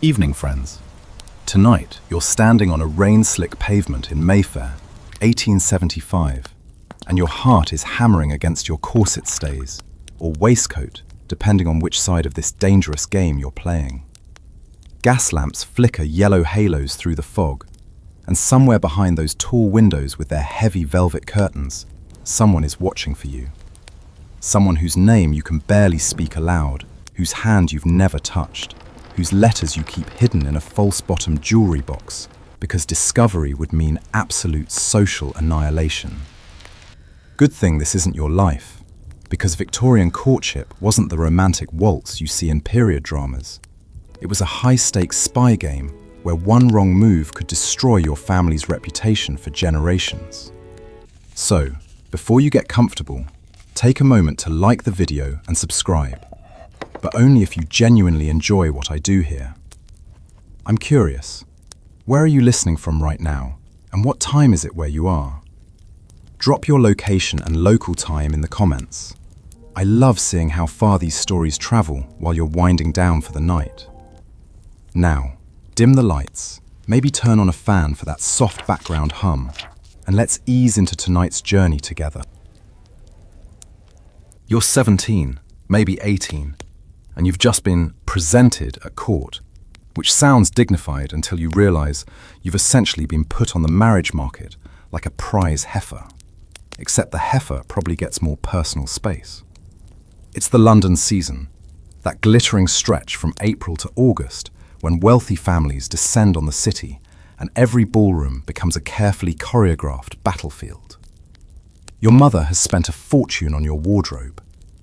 Evening, friends. Tonight, you're standing on a rain-slick pavement in Mayfair, 1875, and your heart is hammering against your corset stays, or waistcoat, depending on which side of this dangerous game you're playing. Gas lamps flicker yellow halos through the fog, and somewhere behind those tall windows with their heavy velvet curtains, someone is watching for you. Someone whose name you can barely speak aloud, whose hand you've never touched, whose letters you keep hidden in a false-bottomed jewelry box, because discovery would mean absolute social annihilation. Good thing this isn't your life, because Victorian courtship wasn't the romantic waltz you see in period dramas. It was a high-stakes spy game where one wrong move could destroy your family's reputation for generations. So, before you get comfortable, take a moment to like the video and subscribe, but only if you genuinely enjoy what I do here. I'm curious, where are you listening from right now, and what time is it where you are? Drop your location and local time in the comments. I love seeing how far these stories travel while you're winding down for the night. Now, dim the lights, maybe turn on a fan for that soft background hum, and let's ease into tonight's journey together. You're 17, maybe 18, and you've just been presented at court, which sounds dignified until you realize you've essentially been put on the marriage market like a prize heifer, except the heifer probably gets more personal space. It's the London season, that glittering stretch from April to August when wealthy families descend on the city and every ballroom becomes a carefully choreographed battlefield. Your mother has spent a fortune on your wardrobe,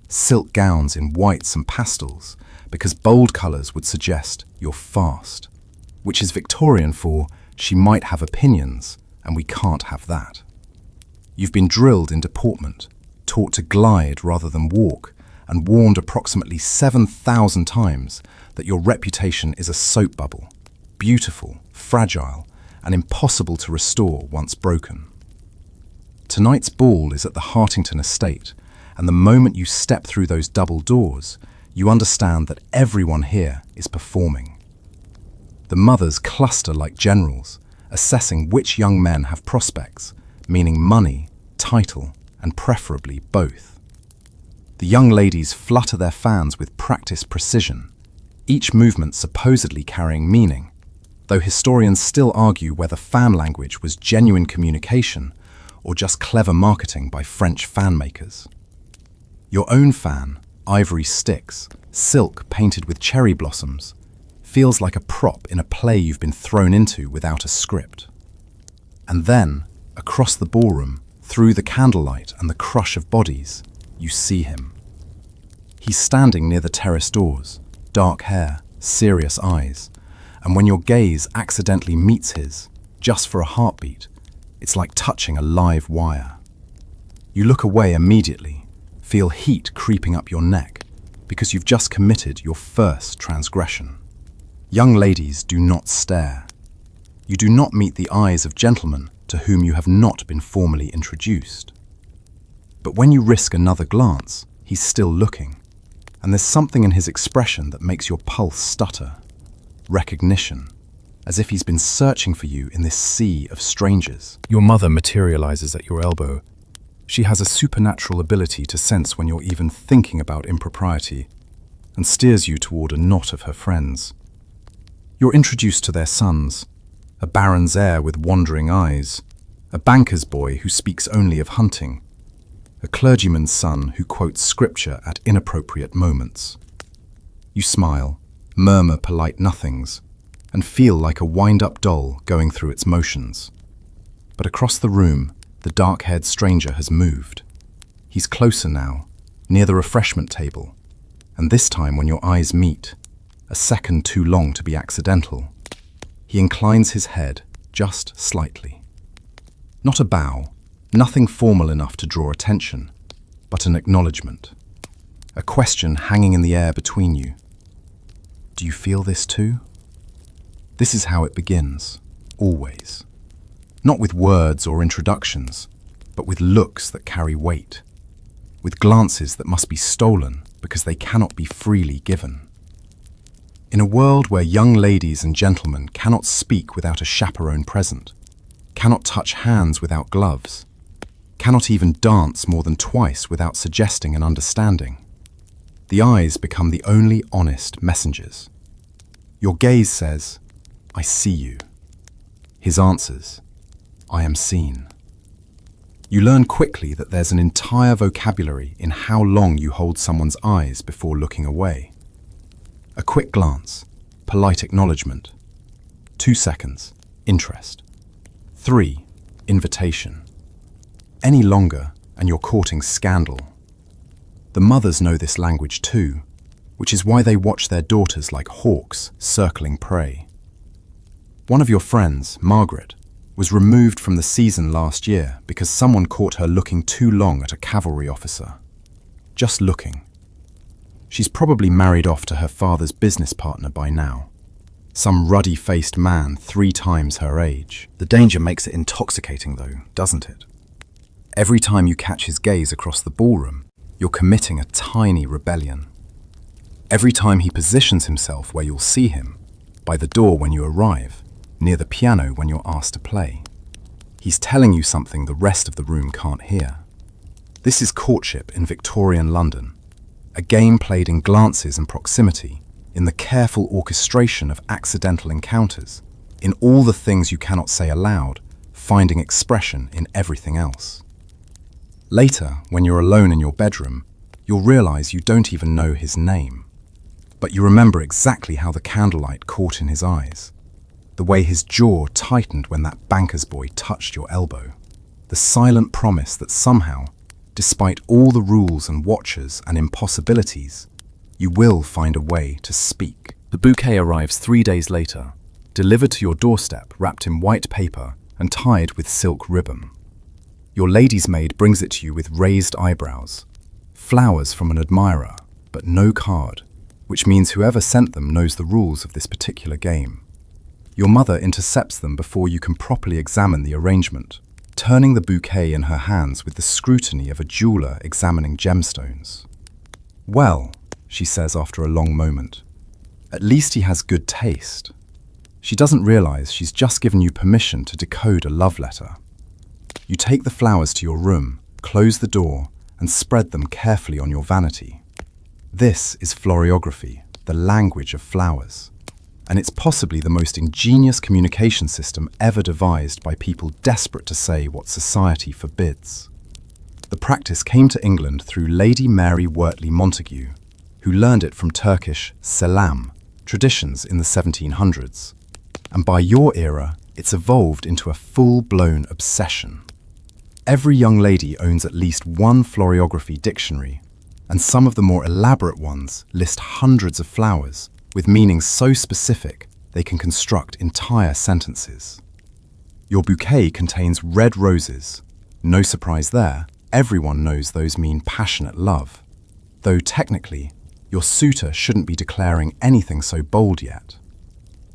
silk gowns in whites and pastels, because bold colours would suggest you're fast, which is Victorian for she might have opinions and we can't have that. You've been drilled in deportment, taught to glide rather than walk, and warned approximately 7,000 times that your reputation is a soap bubble, beautiful, fragile, and impossible to restore once broken. Tonight's ball is at the Hartington estate, and the moment you step through those double doors, you understand that everyone here is performing. The mothers cluster like generals, assessing which young men have prospects, meaning money, title, and preferably both. The young ladies flutter their fans with practiced precision, each movement supposedly carrying meaning, though historians still argue whether fan language was genuine communication or just clever marketing by French fan makers. Your own fan, ivory sticks, silk painted with cherry blossoms, feels like a prop in a play you've been thrown into without a script. And then, across the ballroom, through the candlelight and the crush of bodies, you see him. He's standing near the terrace doors, dark hair, serious eyes, and when your gaze accidentally meets his, just for a heartbeat, it's like touching a live wire. You look away immediately, feel heat creeping up your neck, because you've just committed your first transgression. Young ladies do not stare. You do not meet the eyes of gentlemen to whom you have not been formally introduced. But when you risk another glance, he's still looking, and there's something in his expression that makes your pulse stutter. Recognition, as if he's been searching for you in this sea of strangers. Your mother materializes at your elbow. She has a supernatural ability to sense when you're even thinking about impropriety, and steers you toward a knot of her friends. You're introduced to their sons, a baron's heir with wandering eyes, a banker's boy who speaks only of hunting, a clergyman's son who quotes scripture at inappropriate moments. You smile, murmur polite nothings, and feel like a wind-up doll going through its motions. But across the room, the dark-haired stranger has moved. He's closer now, near the refreshment table, and this time when your eyes meet, a second too long to be accidental, he inclines his head just slightly. Not a bow, nothing formal enough to draw attention, but an acknowledgement, a question hanging in the air between you. Do you feel this too? This is how it begins, always. Not with words or introductions, but with looks that carry weight, with glances that must be stolen because they cannot be freely given. In a world where young ladies and gentlemen cannot speak without a chaperone present, cannot touch hands without gloves, cannot even dance more than twice without suggesting an understanding, the eyes become the only honest messengers. Your gaze says, "I see you." His answers, "I am seen." You learn quickly that there's an entire vocabulary in how long you hold someone's eyes before looking away. A quick glance, polite acknowledgement. 2 seconds, interest. 3, invitation. Any longer, and you're courting scandal. The mothers know this language too, which is why they watch their daughters like hawks circling prey. One of your friends, Margaret, was removed from the season last year because someone caught her looking too long at a cavalry officer. Just looking. She's probably married off to her father's business partner by now. Some ruddy-faced man 3 times her age. The danger makes it intoxicating though, doesn't it? Every time you catch his gaze across the ballroom, you're committing a tiny rebellion. Every time he positions himself where you'll see him, by the door when you arrive, near the piano when you're asked to play, he's telling you something the rest of the room can't hear. This is Courtship in Victorian London, a game played in glances and proximity, in the careful orchestration of accidental encounters, in all the things you cannot say aloud, finding expression in everything else. Later, when you're alone in your bedroom, you'll realize you don't even know his name, but you remember exactly how the candlelight caught in his eyes, the way his jaw tightened when that banker's boy touched your elbow, the silent promise that somehow, despite all the rules and watches and impossibilities, you will find a way to speak. The bouquet arrives 3 days later, delivered to your doorstep wrapped in white paper and tied with silk ribbon. Your lady's maid brings it to you with raised eyebrows, flowers from an admirer, but no card, which means whoever sent them knows the rules of this particular game. Your mother intercepts them before you can properly examine the arrangement, turning the bouquet in her hands with the scrutiny of a jeweler examining gemstones. "Well," she says after a long moment, "at least he has good taste." She doesn't realize she's just given you permission to decode a love letter. You take the flowers to your room, close the door, and spread them carefully on your vanity. This is floriography, the language of flowers. And it's possibly the most ingenious communication system ever devised by people desperate to say what society forbids. The practice came to England through Lady Mary Wortley Montagu, who learned it from Turkish selam, traditions in the 1700s. And by your era, it's evolved into a full-blown obsession. Every young lady owns at least one floriography dictionary, and some of the more elaborate ones list hundreds of flowers, with meanings so specific they can construct entire sentences. Your bouquet contains red roses. No surprise there, everyone knows those mean passionate love. Though technically, your suitor shouldn't be declaring anything so bold yet.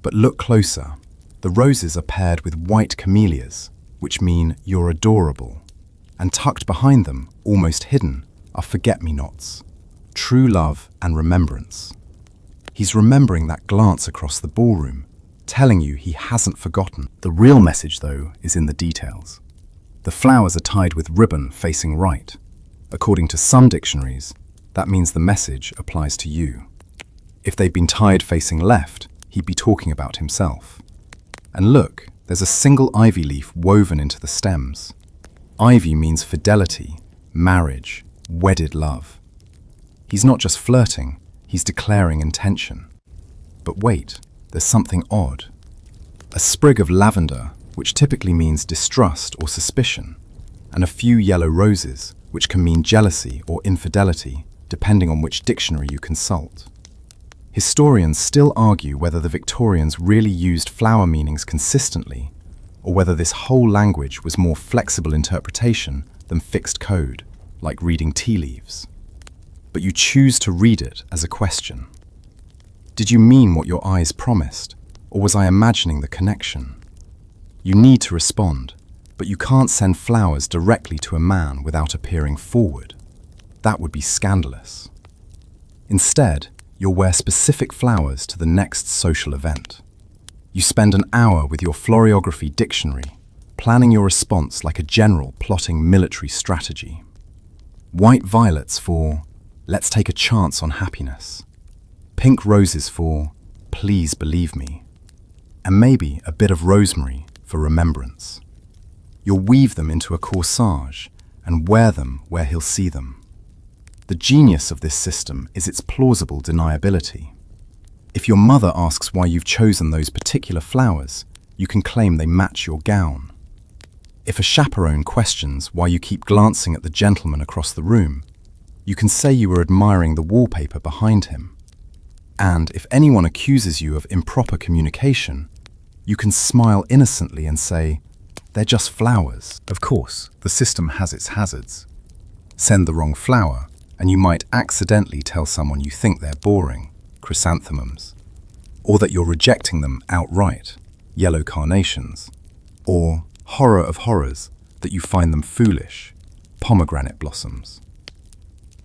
But look closer. The roses are paired with white camellias, which mean you're adorable. And tucked behind them, almost hidden, are forget-me-nots, true love and remembrance. He's remembering that glance across the ballroom, telling you he hasn't forgotten. The real message, though, is in the details. The flowers are tied with ribbon facing right. According to some dictionaries, that means the message applies to you. If they'd been tied facing left, he'd be talking about himself. And look, there's a single ivy leaf woven into the stems. Ivy means fidelity, marriage, wedded love. He's not just flirting, he's declaring intention. But wait, there's something odd. A sprig of lavender, which typically means distrust or suspicion, and a few yellow roses, which can mean jealousy or infidelity, depending on which dictionary you consult. Historians still argue whether the Victorians really used flower meanings consistently, or whether this whole language was more flexible interpretation than fixed code, like reading tea leaves. But you choose to read it as a question. Did you mean what your eyes promised, or was I imagining the connection? You need to respond, but you can't send flowers directly to a man without appearing forward. That would be scandalous. Instead, You'll wear specific flowers to the next social event. You spend an hour with your floriography dictionary, planning your response like a general plotting military strategy. White violets for, let's take a chance on happiness. Pink roses for, please believe me. And maybe a bit of rosemary for remembrance. You'll weave them into a corsage and wear them where he'll see them. The genius of this system is its plausible deniability. If your mother asks why you've chosen those particular flowers, you can claim they match your gown. If a chaperone questions why you keep glancing at the gentleman across the room, you can say you were admiring the wallpaper behind him. And if anyone accuses you of improper communication, you can smile innocently and say, they're just flowers. Of course, the system has its hazards. Send the wrong flower, and you might accidentally tell someone you think they're boring, chrysanthemums, or that you're rejecting them outright, yellow carnations, or, horror of horrors, that you find them foolish, pomegranate blossoms.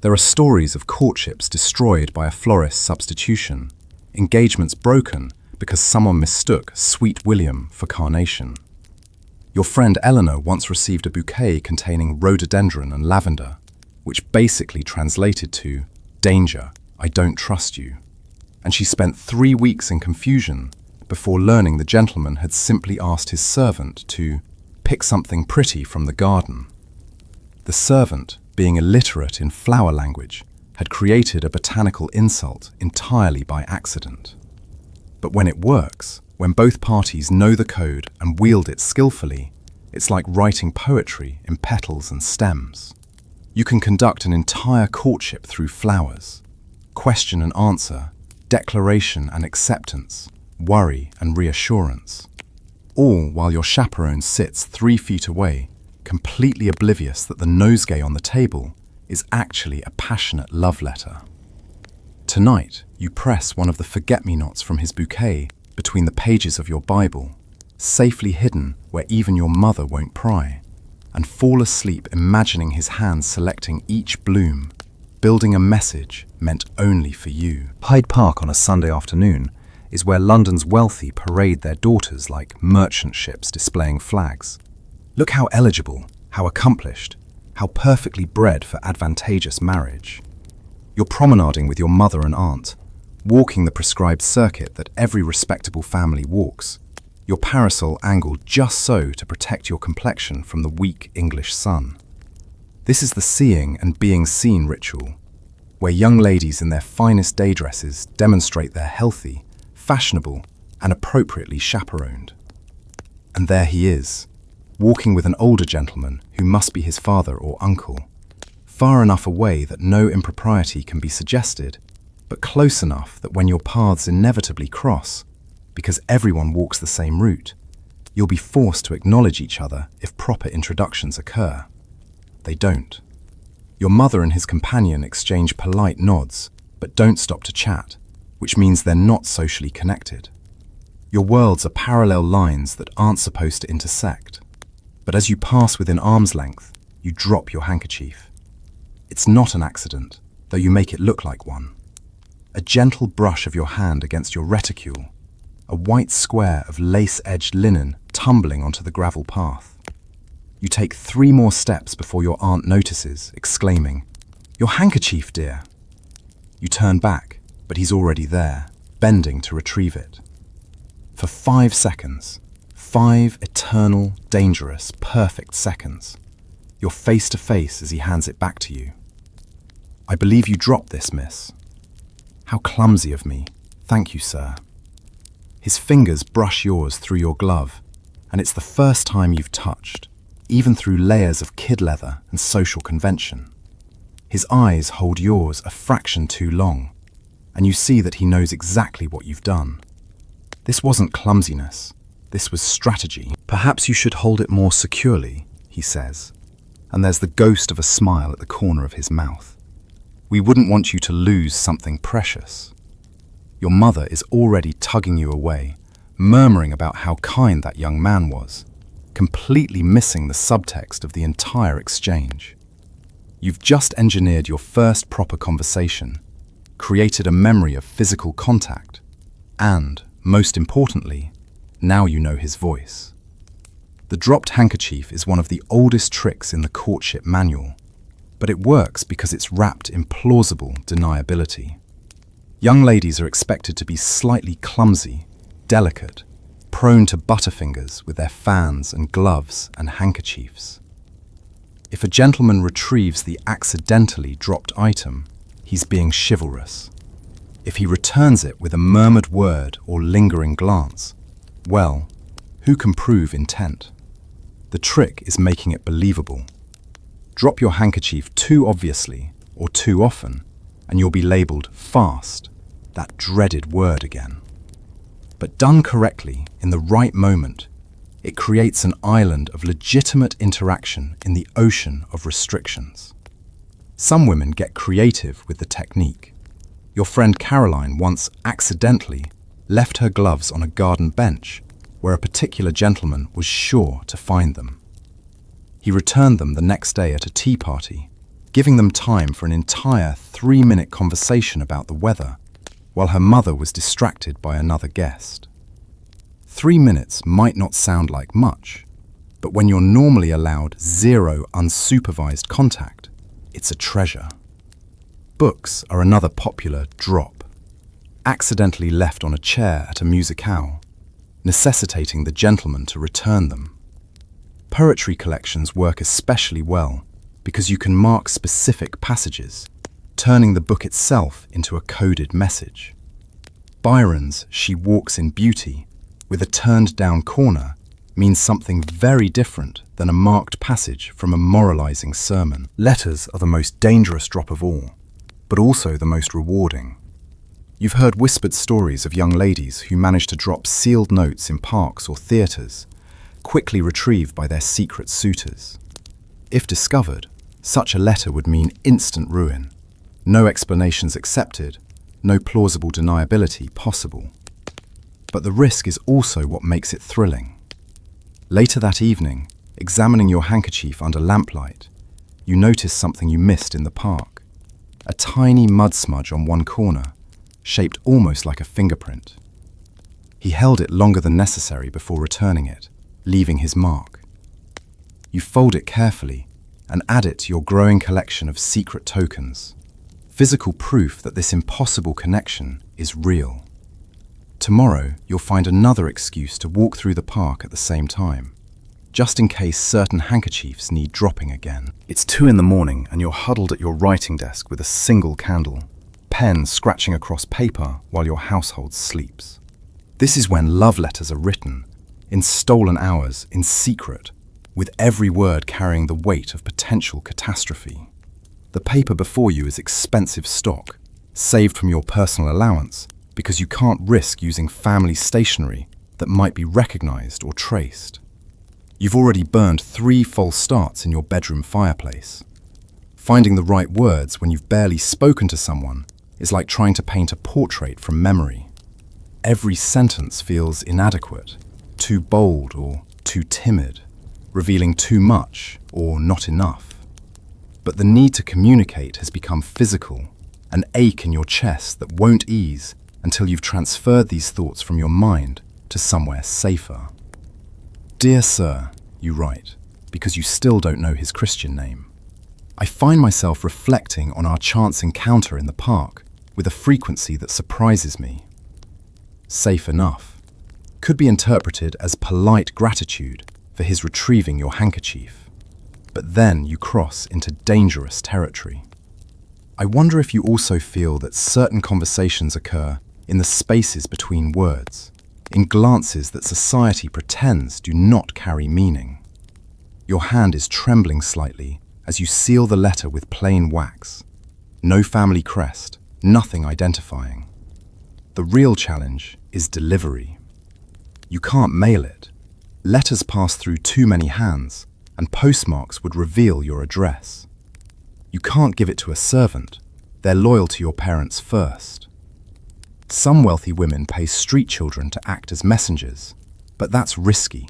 There are stories of courtships destroyed by a florist's substitution, engagements broken because someone mistook Sweet William for carnation. Your friend Eleanor once received a bouquet containing rhododendron and lavender, which basically translated to, danger, I don't trust you. And she spent 3 weeks in confusion before learning the gentleman had simply asked his servant to pick something pretty from the garden. The servant, being illiterate in flower language, had created a botanical insult entirely by accident. But when it works, when both parties know the code and wield it skillfully, it's like writing poetry in petals and stems. You can conduct an entire courtship through flowers, question and answer, declaration and acceptance, worry and reassurance, all while your chaperone sits 3 feet away, completely oblivious that the nosegay on the table is actually a passionate love letter. Tonight, you press one of the forget-me-nots from his bouquet between the pages of your Bible, safely hidden where even your mother won't pry, and fall asleep imagining his hands selecting each bloom, building a message meant only for you. Hyde Park on a Sunday afternoon is where London's wealthy parade their daughters like merchant ships displaying flags. Look how eligible, how accomplished, how perfectly bred for advantageous marriage. You're promenading with your mother and aunt, walking the prescribed circuit that every respectable family walks, your parasol angled just so to protect your complexion from the weak English sun. This is the seeing and being seen ritual, where young ladies in their finest day dresses demonstrate they're healthy, fashionable, and appropriately chaperoned. And there he is, walking with an older gentleman who must be his father or uncle, far enough away that no impropriety can be suggested, but close enough that when your paths inevitably cross, because everyone walks the same route, you'll be forced to acknowledge each other if proper introductions occur. They don't. Your mother and his companion exchange polite nods, but don't stop to chat, which means they're not socially connected. Your worlds are parallel lines that aren't supposed to intersect. But as you pass within arm's length, you drop your handkerchief. It's not an accident, though you make it look like one. A gentle brush of your hand against your reticule, a white square of lace-edged linen tumbling onto the gravel path. You take 3 more steps before your aunt notices, exclaiming, "Your handkerchief, dear." You turn back, but he's already there, bending to retrieve it. For 5 seconds, 5 eternal, dangerous, perfect seconds, you're face to face as he hands it back to you. "I believe you dropped this, miss." "How clumsy of me. Thank you, sir." His fingers brush yours through your glove, and it's the first time you've touched, even through layers of kid leather and social convention. His eyes hold yours a fraction too long, and you see that he knows exactly what you've done. This wasn't clumsiness, this was strategy. "Perhaps you should hold it more securely," he says, and there's the ghost of a smile at the corner of his mouth. "We wouldn't want you to lose something precious." Your mother is already tugging you away, murmuring about how kind that young man was, completely missing the subtext of the entire exchange. You've just engineered your first proper conversation, created a memory of physical contact, and, most importantly, now you know his voice. The dropped handkerchief is one of the oldest tricks in the courtship manual, but it works because it's wrapped in plausible deniability. Young ladies are expected to be slightly clumsy, delicate, prone to butterfingers with their fans and gloves and handkerchiefs. If a gentleman retrieves the accidentally dropped item, he's being chivalrous. If he returns it with a murmured word or lingering glance, well, who can prove intent? The trick is making it believable. Drop your handkerchief too obviously or too often, and you'll be labelled fast, that dreaded word again. But done correctly, in the right moment, it creates an island of legitimate interaction in the ocean of restrictions. Some women get creative with the technique. Your friend Caroline once accidentally left her gloves on a garden bench where a particular gentleman was sure to find them. He returned them the next day at a tea party, giving them time for an entire 3-minute conversation about the weather, while her mother was distracted by another guest. 3 minutes might not sound like much, but when you're normally allowed 0 unsupervised contact, it's a treasure. Books are another popular drop, accidentally left on a chair at a musicale, necessitating the gentleman to return them. Poetry collections work especially well because you can mark specific passages, turning the book itself into a coded message. Byron's "She walks in beauty" with a turned-down corner means something very different than a marked passage from a moralizing sermon. Letters are the most dangerous drop of all, but also the most rewarding. You've heard whispered stories of young ladies who manage to drop sealed notes in parks or theatres, quickly retrieved by their secret suitors. If discovered, such a letter would mean instant ruin. No explanations accepted, no plausible deniability possible. But the risk is also what makes it thrilling. Later that evening, examining your handkerchief under lamplight, you notice something you missed in the park. A tiny mud smudge on one corner, shaped almost like a fingerprint. He held it longer than necessary before returning it, leaving his mark. You fold it carefully and add it to your growing collection of secret tokens, physical proof that this impossible connection is real. Tomorrow, you'll find another excuse to walk through the park at the same time, just in case certain handkerchiefs need dropping again. It's 2 a.m. and you're huddled at your writing desk with a single candle, pen scratching across paper while your household sleeps. This is when love letters are written, in stolen hours, in secret, with every word carrying the weight of potential catastrophe. The paper before you is expensive stock, saved from your personal allowance, because you can't risk using family stationery that might be recognized or traced. You've already burned 3 false starts in your bedroom fireplace. Finding the right words when you've barely spoken to someone is like trying to paint a portrait from memory. Every sentence feels inadequate, too bold or too timid, revealing too much or not enough. But the need to communicate has become physical, an ache in your chest that won't ease until you've transferred these thoughts from your mind to somewhere safer. Dear Sir, you write, because you still don't know his Christian name. I find myself reflecting on our chance encounter in the park with a frequency that surprises me. Safe enough could be interpreted as polite gratitude for his retrieving your handkerchief. But then you cross into dangerous territory. I wonder if you also feel that certain conversations occur in the spaces between words, in glances that society pretends do not carry meaning. Your hand is trembling slightly as you seal the letter with plain wax. No family crest, nothing identifying. The real challenge is delivery. You can't mail it. Letters pass through too many hands, and postmarks would reveal your address. You can't give it to a servant. They're loyal to your parents first. Some wealthy women pay street children to act as messengers, but that's risky.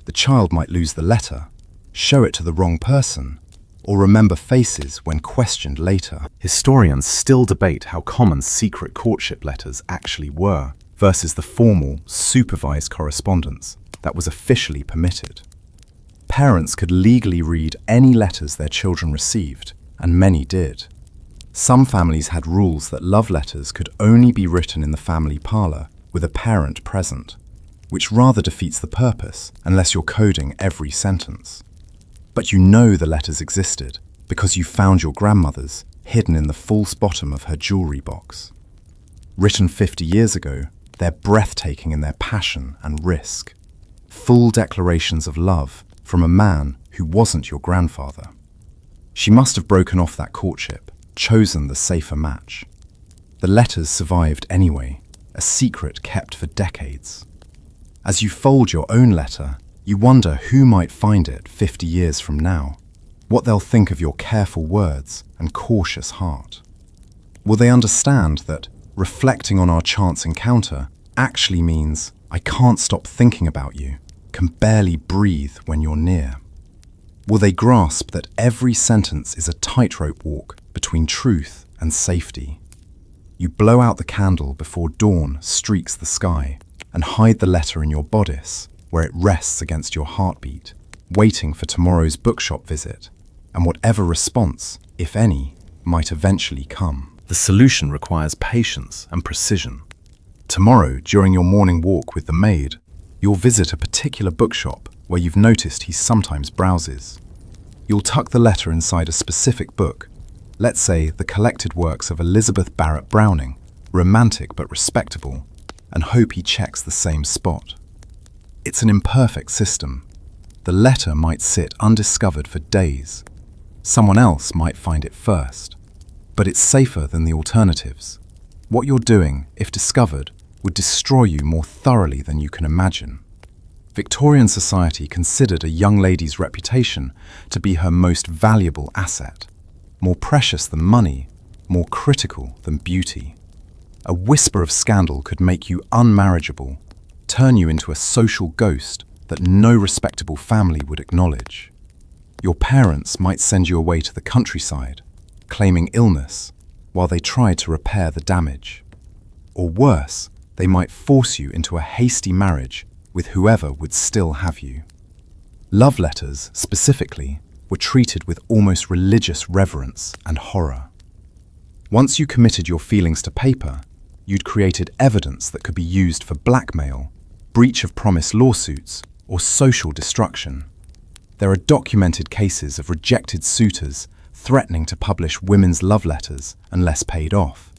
The child might lose the letter, show it to the wrong person, or remember faces when questioned later. Historians still debate how common secret courtship letters actually were versus the formal, supervised correspondence that was officially permitted. Parents could legally read any letters their children received, and many did. Some families had rules that love letters could only be written in the family parlour with a parent present, which rather defeats the purpose unless you're coding every sentence. But you know the letters existed because you found your grandmother's hidden in the false bottom of her jewellery box. Written 50 years ago, they're breathtaking in their passion and risk. Full declarations of love from a man who wasn't your grandfather. She must have broken off that courtship, chosen the safer match. The letters survived anyway, a secret kept for decades. As you fold your own letter, you wonder who might find it 50 years from now, what they'll think of your careful words and cautious heart. Will they understand that reflecting on our chance encounter actually means I can't stop thinking about you, can barely breathe when you're near? Will they grasp that every sentence is a tightrope walk between truth and safety? You blow out the candle before dawn streaks the sky and hide the letter in your bodice where it rests against your heartbeat, waiting for tomorrow's bookshop visit and whatever response, if any, might eventually come. The solution requires patience and precision. Tomorrow, during your morning walk with the maid, you'll visit a particular bookshop where you've noticed he sometimes browses. You'll tuck the letter inside a specific book, let's say the collected works of Elizabeth Barrett Browning, romantic but respectable, and hope he checks the same spot. It's an imperfect system. The letter might sit undiscovered for days. Someone else might find it first. But it's safer than the alternatives. What you're doing, if discovered, would destroy you more thoroughly than you can imagine. Victorian society considered a young lady's reputation to be her most valuable asset, more precious than money, more critical than beauty. A whisper of scandal could make you unmarriageable, turn you into a social ghost that no respectable family would acknowledge. Your parents might send you away to the countryside, claiming illness, while they tried to repair the damage. Or worse, they might force you into a hasty marriage with whoever would still have you. Love letters, specifically, were treated with almost religious reverence and horror. Once you committed your feelings to paper, you'd created evidence that could be used for blackmail, breach of promise lawsuits, or social destruction. There are documented cases of rejected suitors threatening to publish women's love letters unless paid off,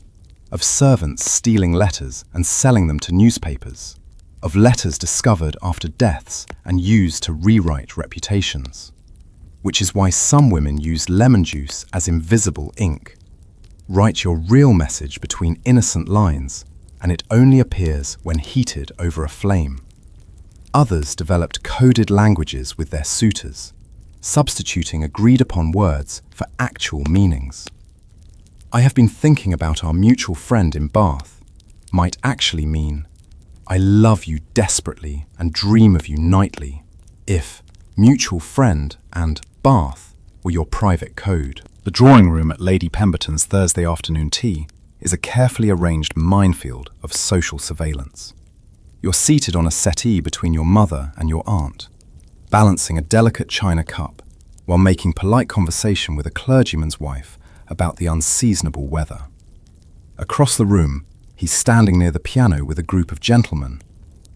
of servants stealing letters and selling them to newspapers, of letters discovered after deaths and used to rewrite reputations. Which is why some women use lemon juice as invisible ink. Write your real message between innocent lines, and it only appears when heated over a flame. Others developed coded languages with their suitors, substituting agreed-upon words for actual meanings. I have been thinking about our mutual friend in Bath might actually mean, I love you desperately and dream of you nightly, if mutual friend and Bath were your private code. The drawing room at Lady Pemberton's Thursday afternoon tea is a carefully arranged minefield of social surveillance. You're seated on a settee between your mother and your aunt, balancing a delicate china cup while making polite conversation with a clergyman's wife about the unseasonable weather. Across the room, he's standing near the piano with a group of gentlemen,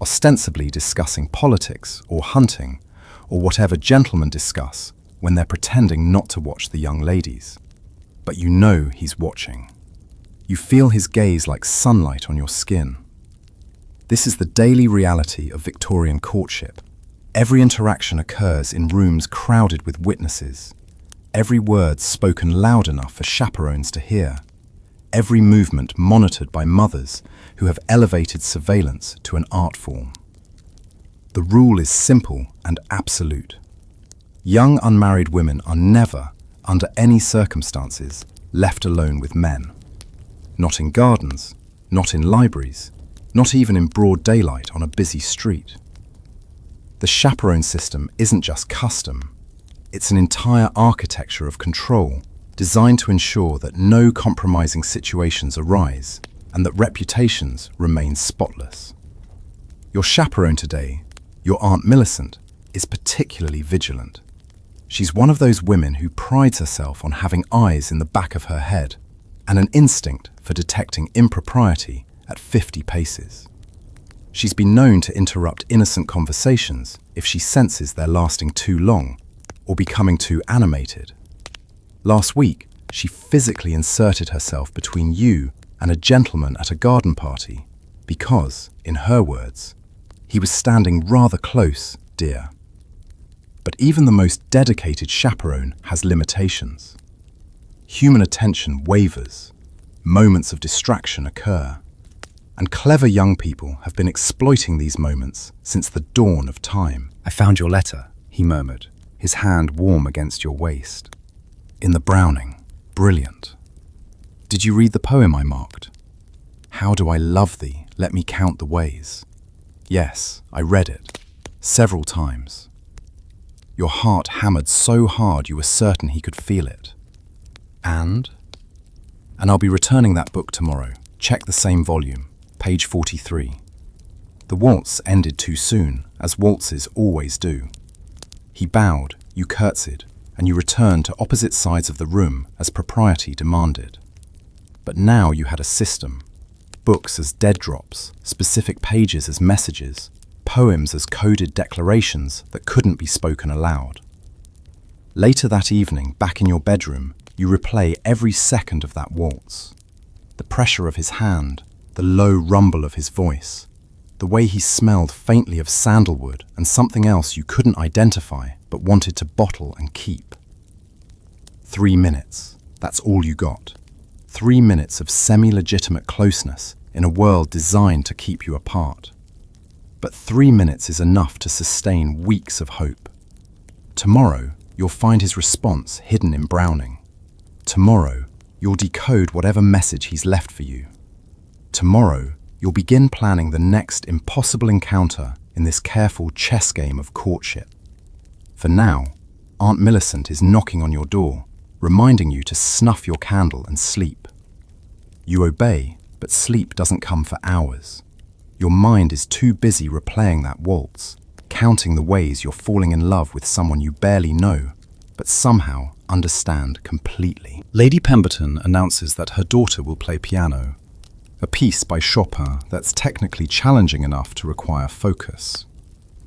ostensibly discussing politics or hunting, or whatever gentlemen discuss when they're pretending not to watch the young ladies. But you know he's watching. You feel his gaze like sunlight on your skin. This is the daily reality of Victorian courtship. Every interaction occurs in rooms crowded with witnesses. Every word spoken loud enough for chaperones to hear. Every movement monitored by mothers who have elevated surveillance to an art form. The rule is simple and absolute. Young unmarried women are never, under any circumstances, left alone with men. Not in gardens, not in libraries, not even in broad daylight on a busy street. The chaperone system isn't just custom, It's an entire architecture of control, designed to ensure that no compromising situations arise and that reputations remain spotless. Your chaperone today, your Aunt Millicent, is particularly vigilant. She's one of those women who prides herself on having eyes in the back of her head and an instinct for detecting impropriety at 50 paces. She's been known to interrupt innocent conversations if she senses they're lasting too long or becoming too animated. Last week, she physically inserted herself between you and a gentleman at a garden party because, in her words, he was standing rather close, dear. But even the most dedicated chaperone has limitations. Human attention wavers, moments of distraction occur, and clever young people have been exploiting these moments since the dawn of time. "I found your letter," he murmured, his hand warm against your waist. In the Browning, brilliant. Did you read the poem I marked? How do I love thee, let me count the ways. Yes, I read it, several times. Your heart hammered so hard you were certain he could feel it. And I'll be returning that book tomorrow. Check the same volume, page 43. The waltz ended too soon, as waltzes always do. He bowed, you curtsied, and you returned to opposite sides of the room as propriety demanded. But now you had a system. Books as dead drops, specific pages as messages, poems as coded declarations that couldn't be spoken aloud. Later that evening, back in your bedroom, you replay every second of that waltz. The pressure of his hand, the low rumble of his voice, the way he smelled faintly of sandalwood and something else you couldn't identify but wanted to bottle and keep. 3 minutes, that's all you got. 3 minutes of semi-legitimate closeness in a world designed to keep you apart. But 3 minutes is enough to sustain weeks of hope. Tomorrow, you'll find his response hidden in Browning. Tomorrow, you'll decode whatever message he's left for you. Tomorrow, you'll begin planning the next impossible encounter in this careful chess game of courtship. For now, Aunt Millicent is knocking on your door, reminding you to snuff your candle and sleep. You obey, but sleep doesn't come for hours. Your mind is too busy replaying that waltz, counting the ways you're falling in love with someone you barely know, but somehow understand completely. Lady Pemberton announces that her daughter will play piano, a piece by Chopin that's technically challenging enough to require focus.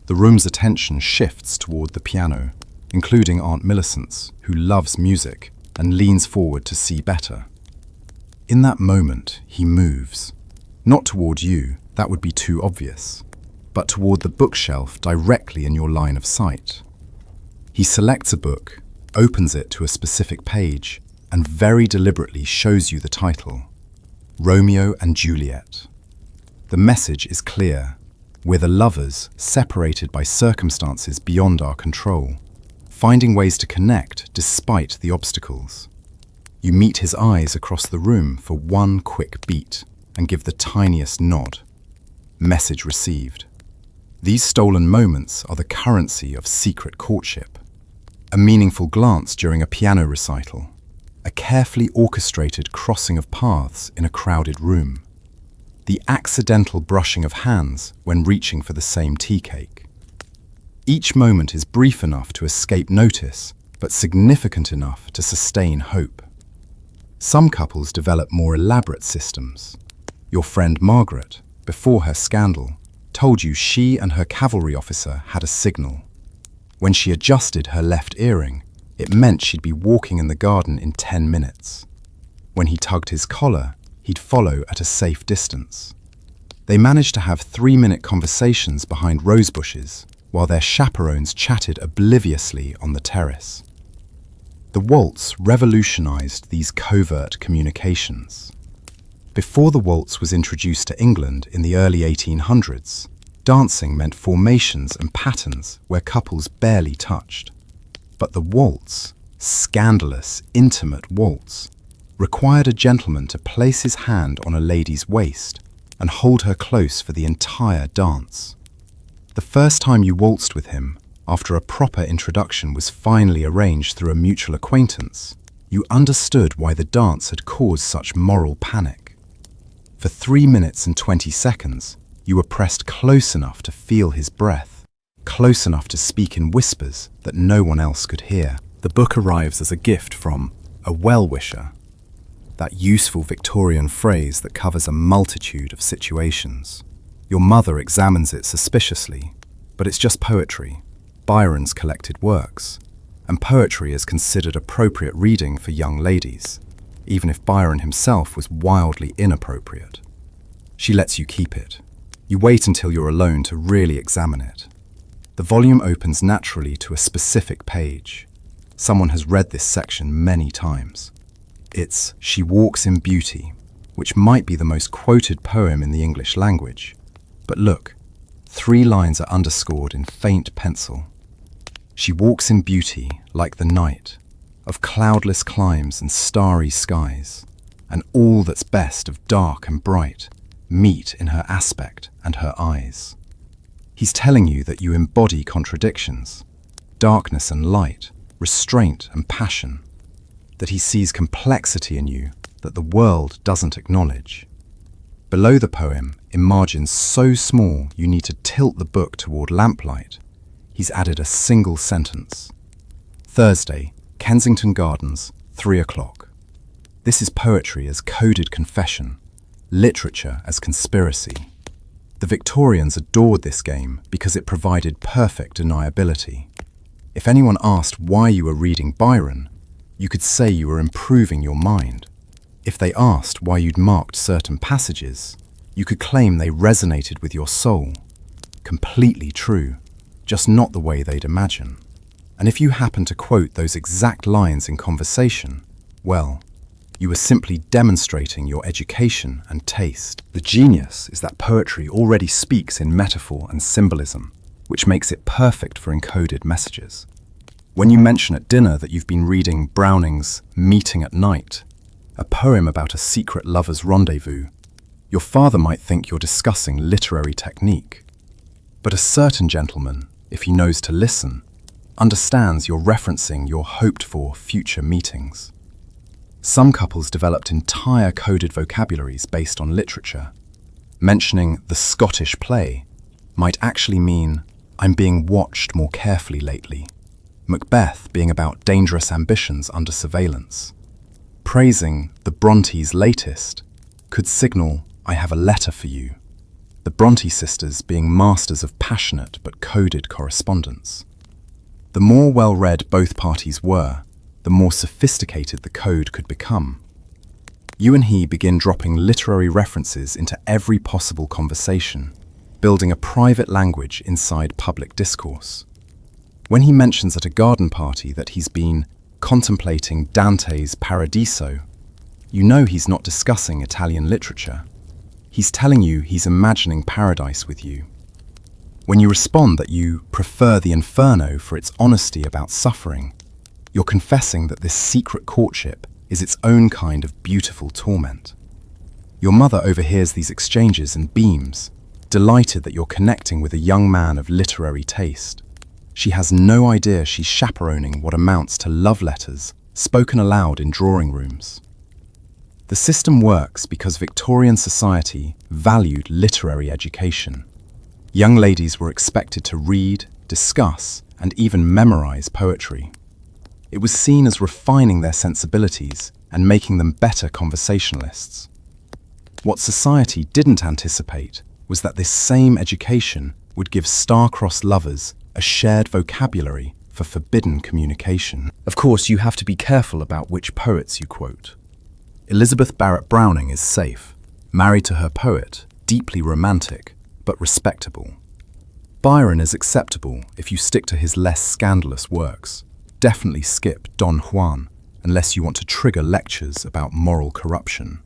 The room's attention shifts toward the piano, including Aunt Millicent's, who loves music and leans forward to see better. In that moment, he moves, not toward you, that would be too obvious, but toward the bookshelf directly in your line of sight. He selects a book, opens it to a specific page, and very deliberately shows you the title, Romeo and Juliet. The message is clear. We're the lovers separated by circumstances beyond our control, finding ways to connect despite the obstacles. You meet his eyes across the room for one quick beat and give the tiniest nod. Message received. These stolen moments are the currency of secret courtship. A meaningful glance during a piano recital, a carefully orchestrated crossing of paths in a crowded room, the accidental brushing of hands when reaching for the same tea cake. Each moment is brief enough to escape notice, but significant enough to sustain hope. Some couples develop more elaborate systems. Your friend Margaret, before her scandal, told you she and her cavalry officer had a signal. When she adjusted her left earring, it meant she'd be walking in the garden in 10 minutes. When he tugged his collar, he'd follow at a safe distance. They managed to have 3-minute conversations behind rose bushes while their chaperones chatted obliviously on the terrace. The waltz revolutionized these covert communications. Before the waltz was introduced to England in the early 1800s, dancing meant formations and patterns where couples barely touched. But the waltz, scandalous, intimate waltz, required a gentleman to place his hand on a lady's waist and hold her close for the entire dance. The first time you waltzed with him, after a proper introduction was finally arranged through a mutual acquaintance, you understood why the dance had caused such moral panic. For 3 minutes and 20 seconds, you were pressed close enough to feel his breath, close enough to speak in whispers that no one else could hear. The book arrives as a gift from a well-wisher, that useful Victorian phrase that covers a multitude of situations. Your mother examines it suspiciously, but it's just poetry, Byron's collected works, and poetry is considered appropriate reading for young ladies, even if Byron himself was wildly inappropriate. She lets you keep it. You wait until you're alone to really examine it. The volume opens naturally to a specific page. Someone has read this section many times. It's She Walks in Beauty, which might be the most quoted poem in the English language. But look, 3 lines are underscored in faint pencil. She walks in beauty like the night, of cloudless climes and starry skies, and all that's best of dark and bright meet in her aspect and her eyes. He's telling you that you embody contradictions, darkness and light, restraint and passion, that he sees complexity in you that the world doesn't acknowledge. Below the poem, in margins so small you need to tilt the book toward lamplight, he's added a single sentence. Thursday, Kensington Gardens, 3 o'clock. This is poetry as coded confession, literature as conspiracy. The Victorians adored this game because it provided perfect deniability. If anyone asked why you were reading Byron, you could say you were improving your mind. If they asked why you'd marked certain passages, you could claim they resonated with your soul. Completely true, just not the way they'd imagine. And if you happened to quote those exact lines in conversation, well, you were simply demonstrating your education and taste. The genius is that poetry already speaks in metaphor and symbolism, which makes it perfect for encoded messages. When you mention at dinner that you've been reading Browning's Meeting at Night, a poem about a secret lover's rendezvous, your father might think you're discussing literary technique. But a certain gentleman, if he knows to listen, understands you're referencing your hoped-for future meetings. Some couples developed entire coded vocabularies based on literature. Mentioning the Scottish play might actually mean, I'm being watched more carefully lately. Macbeth being about dangerous ambitions under surveillance. Praising the Brontes' latest could signal, I have a letter for you. The Bronte sisters being masters of passionate but coded correspondence. The more well-read both parties were, the more sophisticated the code could become. You and he begin dropping literary references into every possible conversation, building a private language inside public discourse. When he mentions at a garden party that he's been contemplating Dante's Paradiso, you know he's not discussing Italian literature. He's telling you he's imagining paradise with you. When you respond that you prefer the Inferno for its honesty about suffering, you're confessing that this secret courtship is its own kind of beautiful torment. Your mother overhears these exchanges and beams, delighted that you're connecting with a young man of literary taste. She has no idea she's chaperoning what amounts to love letters spoken aloud in drawing rooms. The system works because Victorian society valued literary education. Young ladies were expected to read, discuss, and even memorize poetry. It was seen as refining their sensibilities and making them better conversationalists. What society didn't anticipate was that this same education would give star-crossed lovers a shared vocabulary for forbidden communication. Of course, you have to be careful about which poets you quote. Elizabeth Barrett Browning is safe, married to her poet, deeply romantic, but respectable. Byron is acceptable if you stick to his less scandalous works. Definitely skip Don Juan, unless you want to trigger lectures about moral corruption.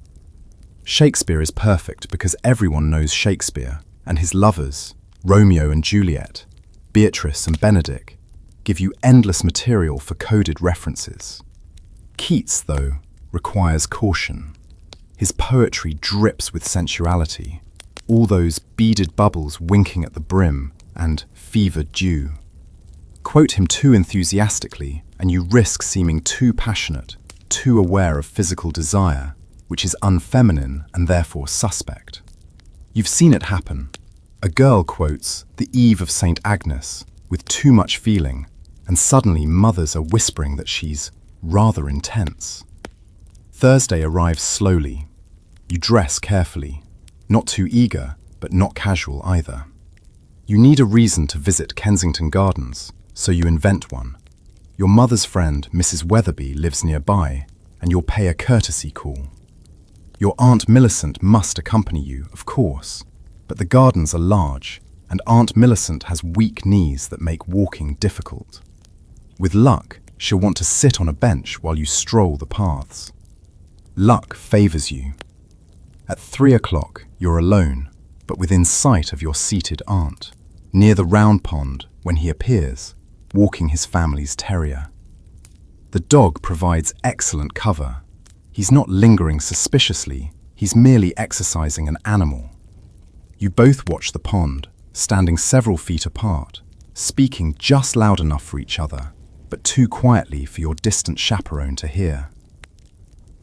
Shakespeare is perfect because everyone knows Shakespeare, and his lovers, Romeo and Juliet, Beatrice and Benedick, give you endless material for coded references. Keats, though, requires caution. His poetry drips with sensuality, all those beaded bubbles winking at the brim and fevered dew. Quote him too enthusiastically, and you risk seeming too passionate, too aware of physical desire, which is unfeminine and therefore suspect. You've seen it happen. A girl quotes The Eve of St. Agnes with too much feeling, and suddenly mothers are whispering that she's rather intense. Thursday arrives slowly. You dress carefully, not too eager, but not casual either. You need a reason to visit Kensington Gardens, so you invent one. Your mother's friend, Mrs. Weatherby, lives nearby, and you'll pay a courtesy call. Your Aunt Millicent must accompany you, of course, but the gardens are large, and Aunt Millicent has weak knees that make walking difficult. With luck, she'll want to sit on a bench while you stroll the paths. Luck favours you. At 3 o'clock, you're alone, but within sight of your seated aunt, near the round pond when he appears, walking his family's terrier. The dog provides excellent cover. He's not lingering suspiciously, he's merely exercising an animal. You both watch the pond, standing several feet apart, speaking just loud enough for each other, but too quietly for your distant chaperone to hear.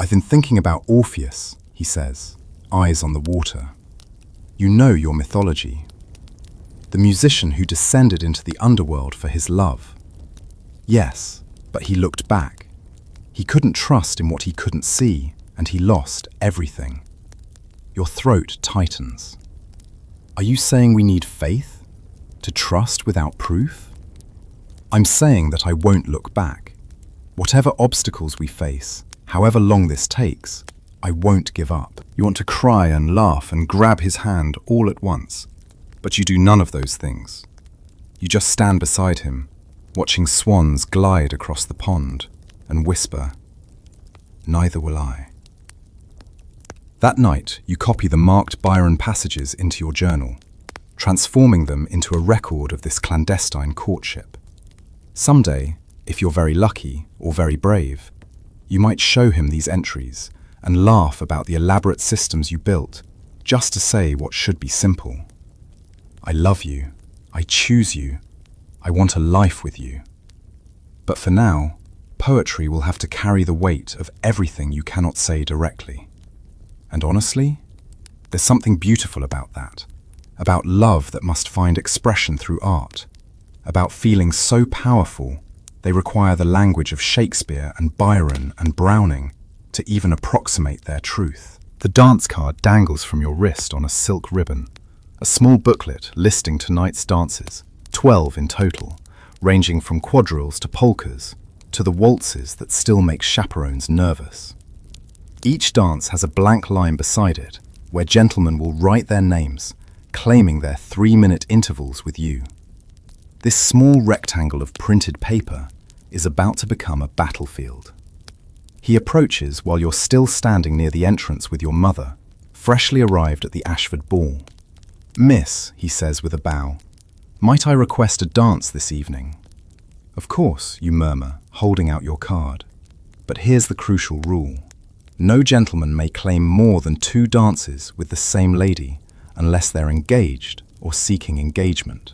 I've been thinking about Orpheus, he says, eyes on the water. You know your mythology. The musician who descended into the underworld for his love. Yes, but he looked back. He couldn't trust in what he couldn't see, and he lost everything. Your throat tightens. Are you saying we need faith? To trust without proof? I'm saying that I won't look back. Whatever obstacles we face, however long this takes, I won't give up. You want to cry and laugh and grab his hand all at once, but you do none of those things. You just stand beside him, watching swans glide across the pond, and whisper, "Neither will I." That night, you copy the marked Byron passages into your journal, transforming them into a record of this clandestine courtship. Someday, if you're very lucky or very brave, you might show him these entries and laugh about the elaborate systems you built just to say what should be simple. I love you. I choose you. I want a life with you. But for now, poetry will have to carry the weight of everything you cannot say directly. And honestly, there's something beautiful about that, about love that must find expression through art, about feelings so powerful they require the language of Shakespeare and Byron and Browning to even approximate their truth. The dance card dangles from your wrist on a silk ribbon, a small booklet listing tonight's dances, 12 in total, ranging from quadrilles to polkas, to the waltzes that still make chaperones nervous. Each dance has a blank line beside it, where gentlemen will write their names, claiming their 3-minute intervals with you. This small rectangle of printed paper is about to become a battlefield. He approaches while you're still standing near the entrance with your mother, freshly arrived at the Ashford ball. "Miss," he says with a bow, "might I request a dance this evening?" "Of course," you murmur, holding out your card. But here's the crucial rule. No gentleman may claim more than 2 dances with the same lady unless they're engaged or seeking engagement.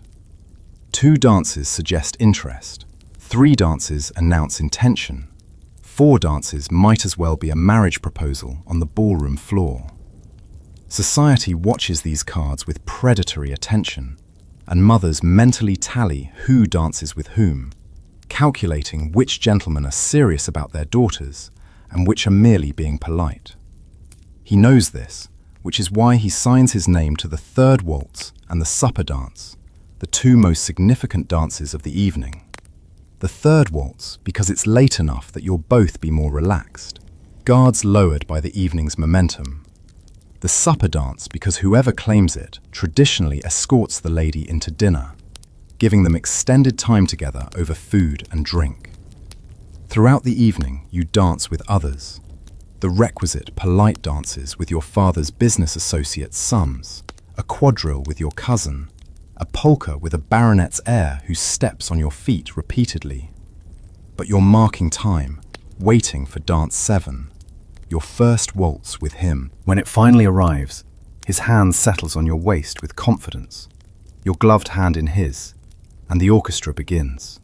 2 dances suggest interest. 3 dances announce intention. 4 dances might as well be a marriage proposal on the ballroom floor. Society watches these cards with predatory attention, and mothers mentally tally who dances with whom, calculating which gentlemen are serious about their daughters and which are merely being polite. He knows this, which is why he signs his name to the 3rd waltz and the supper dance, the 2 most significant dances of the evening. The 3rd waltz because it's late enough that you'll both be more relaxed, guards lowered by the evening's momentum. The supper dance because whoever claims it traditionally escorts the lady into dinner, giving them extended time together over food and drink. Throughout the evening, you dance with others. The requisite polite dances with your father's business associate's sons, a quadrille with your cousin, a polka with a baronet's heir who steps on your feet repeatedly. But you're marking time, waiting for dance 7, your first waltz with him. When it finally arrives, his hand settles on your waist with confidence, your gloved hand in his, and the orchestra begins.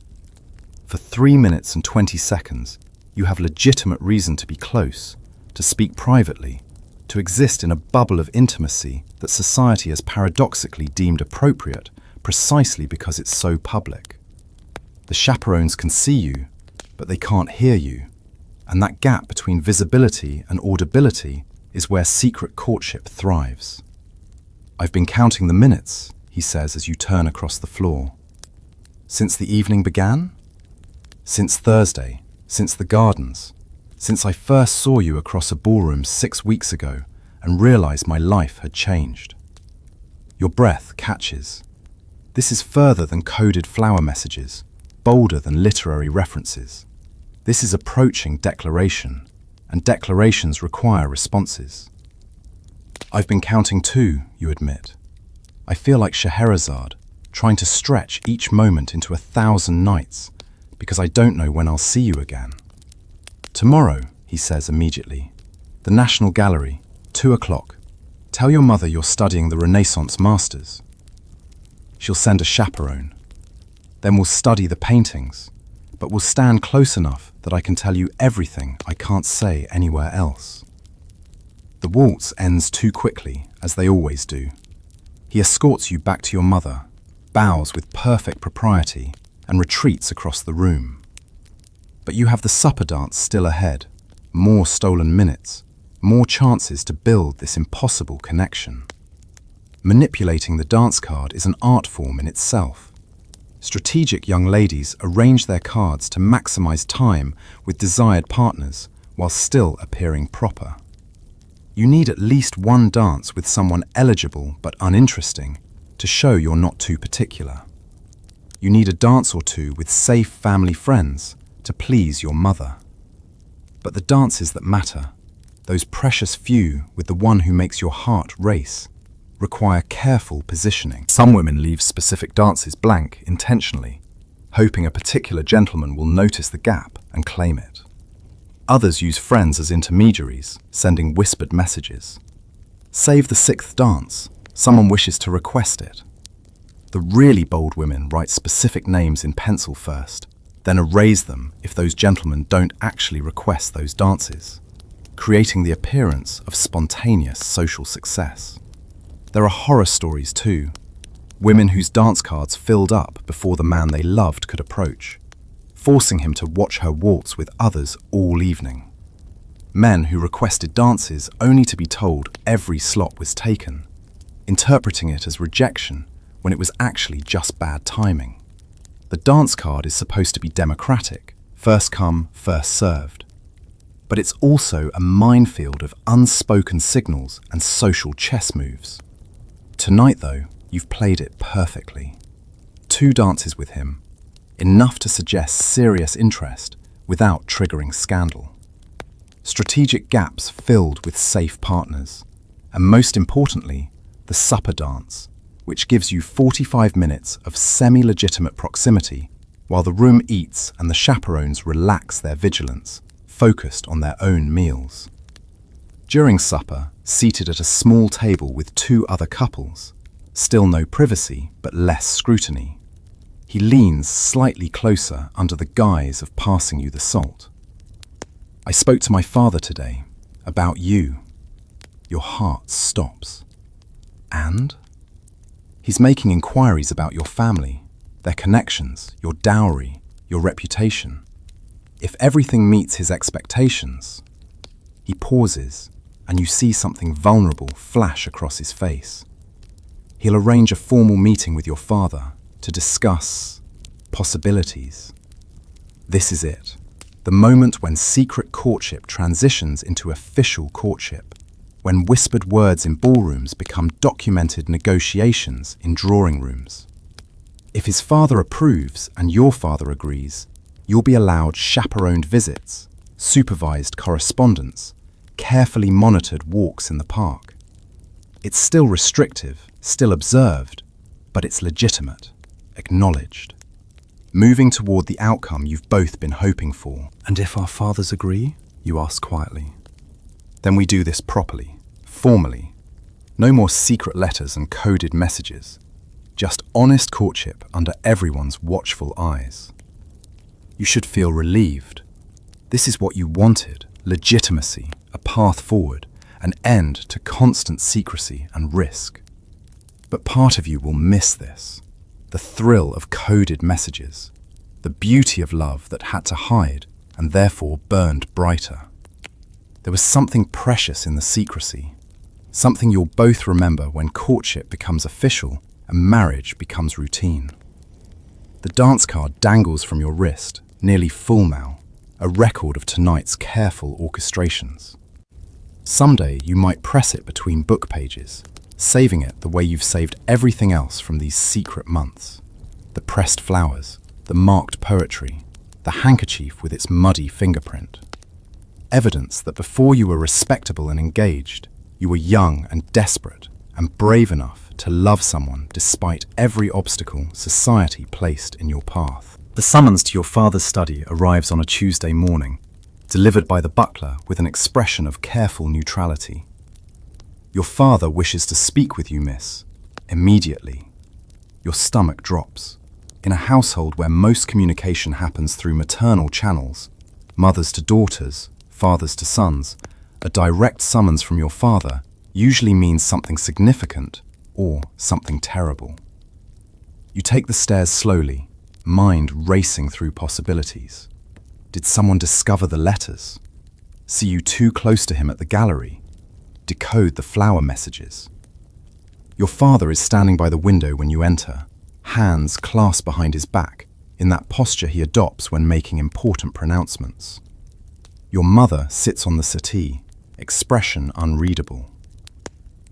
For 3 minutes and 20 seconds, you have legitimate reason to be close, to speak privately, to exist in a bubble of intimacy that society has paradoxically deemed appropriate precisely because it's so public. The chaperones can see you, but they can't hear you, and that gap between visibility and audibility is where secret courtship thrives. "I've been counting the minutes," he says as you turn across the floor. "Since the evening began? Since Thursday, since the gardens, since I first saw you across a ballroom 6 weeks ago and realized my life had changed." Your breath catches. This is further than coded flower messages, bolder than literary references. This is approaching declaration, and declarations require responses. "I've been counting too," you admit. "I feel like Scheherazade, trying to stretch each moment into 1,000 nights, because I don't know when I'll see you again." "Tomorrow," he says immediately. "The National Gallery, 2 o'clock. Tell your mother you're studying the Renaissance masters." She'll send a chaperone. Then we'll study the paintings, but we'll stand close enough that I can tell you everything I can't say anywhere else. The waltz ends too quickly, as they always do. He escorts you back to your mother, bows with perfect propriety, and retreats across the room. But you have the supper dance still ahead, more stolen minutes, more chances to build this impossible connection. Manipulating the dance card is an art form in itself. Strategic young ladies arrange their cards to maximize time with desired partners while still appearing proper. You need at least one dance with someone eligible but uninteresting to show you're not too particular. You need a dance or two with safe family friends to please your mother. But the dances that matter, those precious few with the one who makes your heart race, require careful positioning. Some women leave specific dances blank intentionally, hoping a particular gentleman will notice the gap and claim it. Others use friends as intermediaries, sending whispered messages. Save the 6th dance. Someone wishes to request it. The really bold women write specific names in pencil first, then erase them if those gentlemen don't actually request those dances, creating the appearance of spontaneous social success. There are horror stories too. Women whose dance cards filled up before the man they loved could approach, forcing him to watch her waltz with others all evening. Men who requested dances only to be told every slot was taken, interpreting it as rejection when it was actually just bad timing. The dance card is supposed to be democratic, first come, first served. But it's also a minefield of unspoken signals and social chess moves. Tonight, though, you've played it perfectly. 2 dances with him, enough to suggest serious interest without triggering scandal. Strategic gaps filled with safe partners, and most importantly, the supper dance, which gives you 45 minutes of semi-legitimate proximity while the room eats and the chaperones relax their vigilance, focused on their own meals. During supper, seated at a small table with 2 other couples, still no privacy but less scrutiny, he leans slightly closer under the guise of passing you the salt. "I spoke to my father today about you." Your heart stops. "And?" "He's making inquiries about your family, their connections, your dowry, your reputation. If everything meets his expectations..." He pauses, and you see something vulnerable flash across his face. He'll arrange a formal meeting with your father to discuss possibilities. This is it, the moment when secret courtship transitions into official courtship, when whispered words in ballrooms become documented negotiations in drawing rooms. If his father approves and your father agrees, you'll be allowed chaperoned visits, supervised correspondence, carefully monitored walks in the park. It's still restrictive, still observed, but it's legitimate, acknowledged. Moving toward the outcome you've both been hoping for. "And if our fathers agree?" you ask quietly. "Then we do this properly, formally. No more secret letters and coded messages. Just honest courtship under everyone's watchful eyes." You should feel relieved. This is what you wanted: legitimacy, a path forward, an end to constant secrecy and risk. But part of you will miss this: the thrill of coded messages, the beauty of love that had to hide and therefore burned brighter. There was something precious in the secrecy, something you'll both remember when courtship becomes official and marriage becomes routine. The dance card dangles from your wrist, nearly full now, a record of tonight's careful orchestrations. Someday you might press it between book pages, saving it the way you've saved everything else from these secret months. The pressed flowers, the marked poetry, the handkerchief with its muddy fingerprint. Evidence that before you were respectable and engaged, you were young and desperate and brave enough to love someone despite every obstacle society placed in your path. The summons to your father's study arrives on a Tuesday morning, delivered by the butler with an expression of careful neutrality. Your father wishes to speak with you, miss. Immediately. Your stomach drops. In a household where most communication happens through maternal channels, mothers to daughters, fathers to sons, a direct summons from your father usually means something significant or something terrible. You take the stairs slowly, mind racing through possibilities. Did someone discover the letters? See you too close to him at the gallery? Decode the flower messages? Your father is standing by the window when you enter, hands clasped behind his back, in that posture he adopts when making important pronouncements. Your mother sits on the settee, expression unreadable.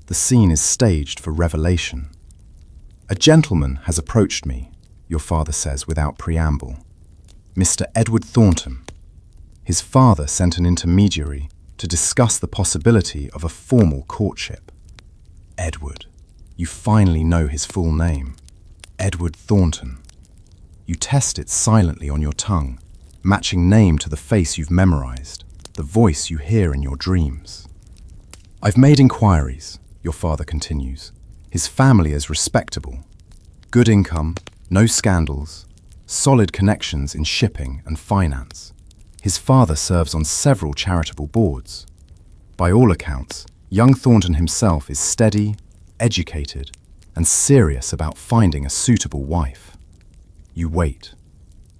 The scene is staged for revelation. A gentleman has approached me, your father says without preamble. Mr. Edward Thornton. His father sent an intermediary to discuss the possibility of a formal courtship. Edward. You finally know his full name. Edward Thornton. You test it silently on your tongue, matching name to the face you've memorized, the voice you hear in your dreams. I've made inquiries, your father continues. His family is respectable. Good income, no scandals, solid connections in shipping and finance. His father serves on several charitable boards. By all accounts, young Thornton himself is steady, educated, and serious about finding a suitable wife. You wait.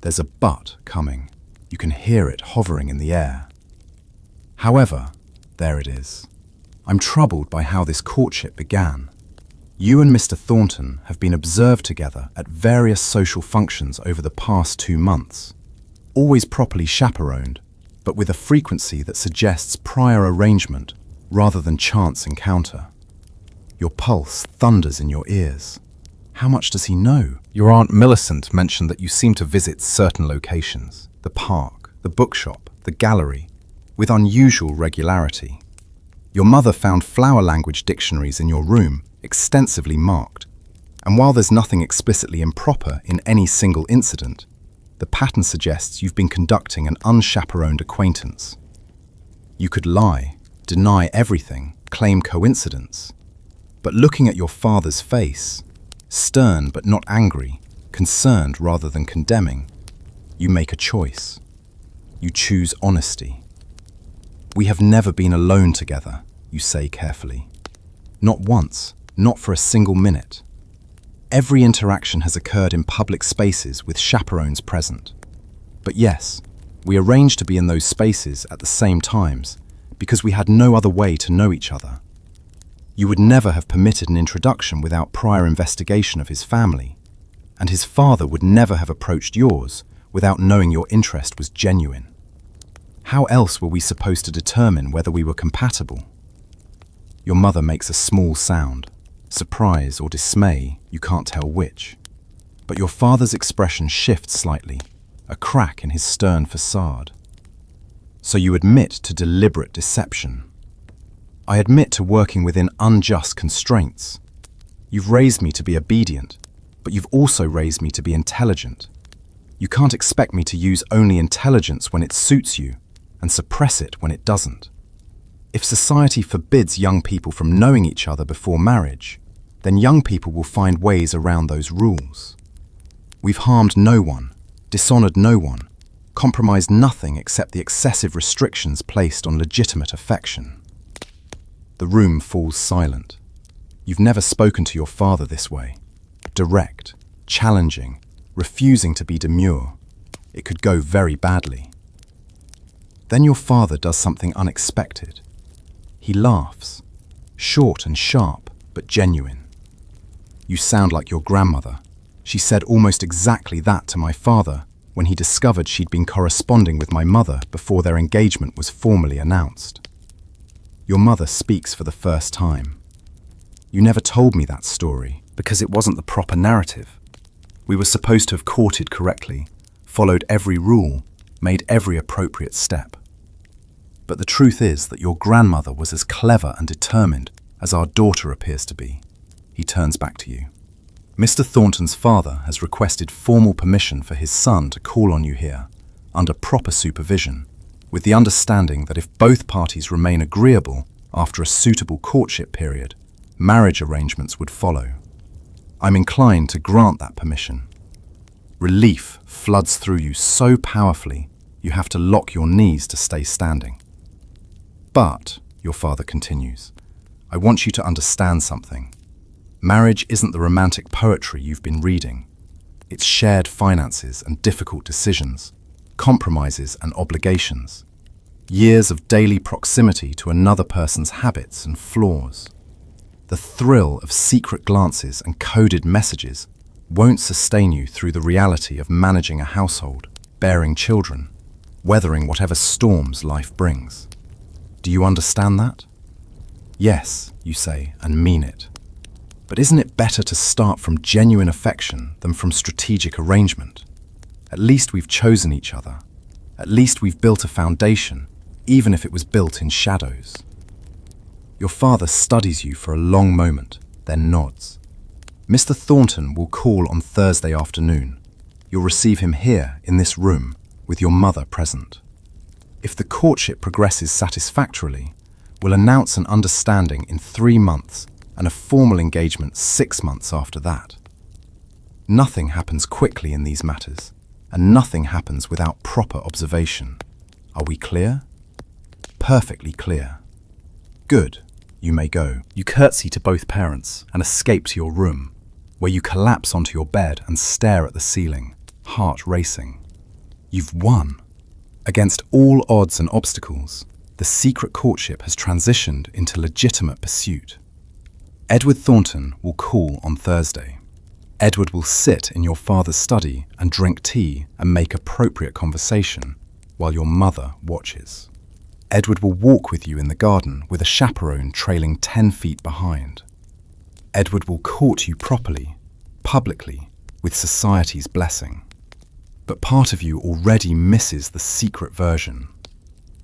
There's a but coming. You can hear it hovering in the air. However, there it is. I'm troubled by how this courtship began. You and Mr. Thornton have been observed together at various social functions over the past 2 months, always properly chaperoned, but with a frequency that suggests prior arrangement rather than chance encounter. Your pulse thunders in your ears. How much does he know? Your Aunt Millicent mentioned that you seem to visit certain locations, the park, the bookshop, the gallery, with unusual regularity. Your mother found flower language dictionaries in your room, extensively marked, and while there's nothing explicitly improper in any single incident, the pattern suggests you've been conducting an unchaperoned acquaintance. You could lie, deny everything, claim coincidence, but looking at your father's face, stern but not angry, concerned rather than condemning, you make a choice. You choose honesty. We have never been alone together, you say carefully. Not once, not for a single minute. Every interaction has occurred in public spaces with chaperones present. But yes, we arranged to be in those spaces at the same times because we had no other way to know each other. You would never have permitted an introduction without prior investigation of his family, and his father would never have approached yours without knowing your interest was genuine. How else were we supposed to determine whether we were compatible? Your mother makes a small sound, surprise or dismay, you can't tell which. But your father's expression shifts slightly, a crack in his stern facade. So you admit to deliberate deception. I admit to working within unjust constraints. You've raised me to be obedient, but you've also raised me to be intelligent. You can't expect me to use only intelligence when it suits you and suppress it when it doesn't. If society forbids young people from knowing each other before marriage, then young people will find ways around those rules. We've harmed no one, dishonored no one, compromise nothing except the excessive restrictions placed on legitimate affection. The room falls silent. You've never spoken to your father this way. Direct, challenging, refusing to be demure. It could go very badly. Then your father does something unexpected. He laughs, short and sharp, but genuine. You sound like your grandmother. She said almost exactly that to my father when he discovered she'd been corresponding with my mother before their engagement was formally announced. Your mother speaks for the first time. You never told me that story because it wasn't the proper narrative. We were supposed to have courted correctly, followed every rule, made every appropriate step. But the truth is that your grandmother was as clever and determined as our daughter appears to be. He turns back to you. Mr. Thornton's father has requested formal permission for his son to call on you here, under proper supervision, with the understanding that if both parties remain agreeable after a suitable courtship period, marriage arrangements would follow. I'm inclined to grant that permission. Relief floods through you so powerfully you have to lock your knees to stay standing. But, your father continues, I want you to understand something. Marriage isn't the romantic poetry you've been reading. It's shared finances and difficult decisions, compromises and obligations, years of daily proximity to another person's habits and flaws. The thrill of secret glances and coded messages won't sustain you through the reality of managing a household, bearing children, weathering whatever storms life brings. Do you understand that? Yes, you say, and mean it. But isn't it better to start from genuine affection than from strategic arrangement? At least we've chosen each other. At least we've built a foundation, even if it was built in shadows. Your father studies you for a long moment, then nods. Mr. Thornton will call on Thursday afternoon. You'll receive him here, in this room, with your mother present. If the courtship progresses satisfactorily, we'll announce an understanding in 3 months and a formal engagement 6 months after that. Nothing happens quickly in these matters, and nothing happens without proper observation. Are we clear? Perfectly clear. Good. You may go. You curtsy to both parents and escape to your room, where you collapse onto your bed and stare at the ceiling, heart racing. You've won. Against all odds and obstacles, the secret courtship has transitioned into legitimate pursuit. Edward Thornton will call on Thursday. Edward will sit in your father's study and drink tea and make appropriate conversation while your mother watches. Edward will walk with you in the garden with a chaperone trailing 10 feet behind. Edward will court you properly, publicly, with society's blessing. But part of you already misses the secret version.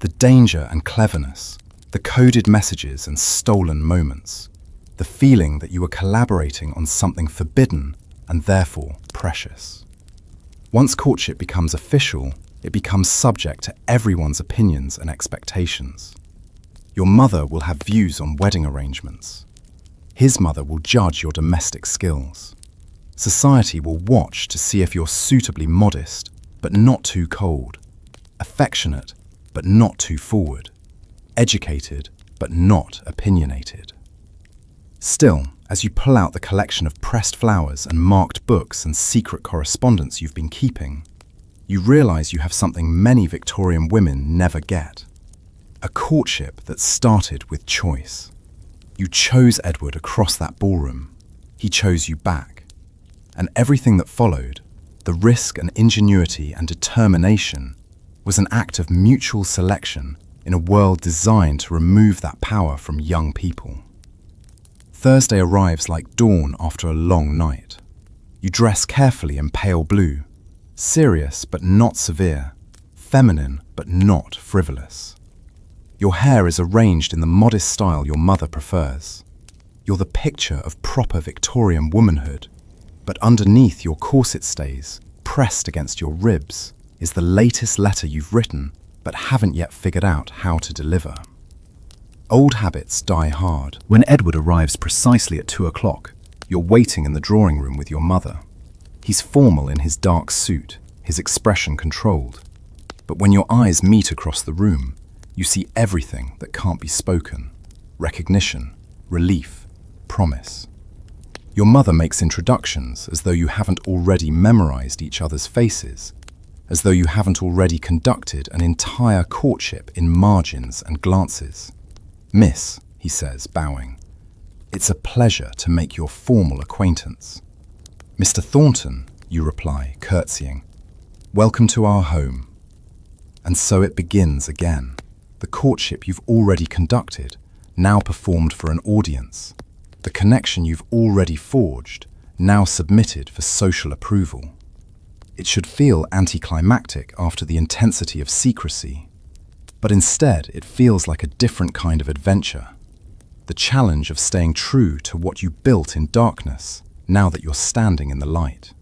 The danger and cleverness, the coded messages and stolen moments. The feeling that you are collaborating on something forbidden and therefore precious. Once courtship becomes official, it becomes subject to everyone's opinions and expectations. Your mother will have views on wedding arrangements. His mother will judge your domestic skills. Society will watch to see if you're suitably modest, but not too cold, affectionate, but not too forward, educated, but not opinionated. Still, as you pull out the collection of pressed flowers and marked books and secret correspondence you've been keeping, you realize you have something many Victorian women never get. A courtship that started with choice. You chose Edward across that ballroom. He chose you back. And everything that followed, the risk and ingenuity and determination, was an act of mutual selection in a world designed to remove that power from young people. Thursday arrives like dawn after a long night. You dress carefully in pale blue, serious but not severe, feminine but not frivolous. Your hair is arranged in the modest style your mother prefers. You're the picture of proper Victorian womanhood, but underneath your corset stays, pressed against your ribs, is the latest letter you've written but haven't yet figured out how to deliver. Old habits die hard. When Edward arrives precisely at 2 o'clock, you're waiting in the drawing room with your mother. He's formal in his dark suit, his expression controlled. But when your eyes meet across the room, you see everything that can't be spoken: recognition, relief, promise. Your mother makes introductions as though you haven't already memorized each other's faces, as though you haven't already conducted an entire courtship in margins and glances. "Miss," he says, bowing, "it's a pleasure to make your formal acquaintance." "Mr. Thornton," you reply, curtsying, "welcome to our home." And so it begins again. The courtship you've already conducted, now performed for an audience. The connection you've already forged, now submitted for social approval. It should feel anticlimactic after the intensity of secrecy, but instead it feels like a different kind of adventure. The challenge of staying true to what you built in darkness, now that you're standing in the light.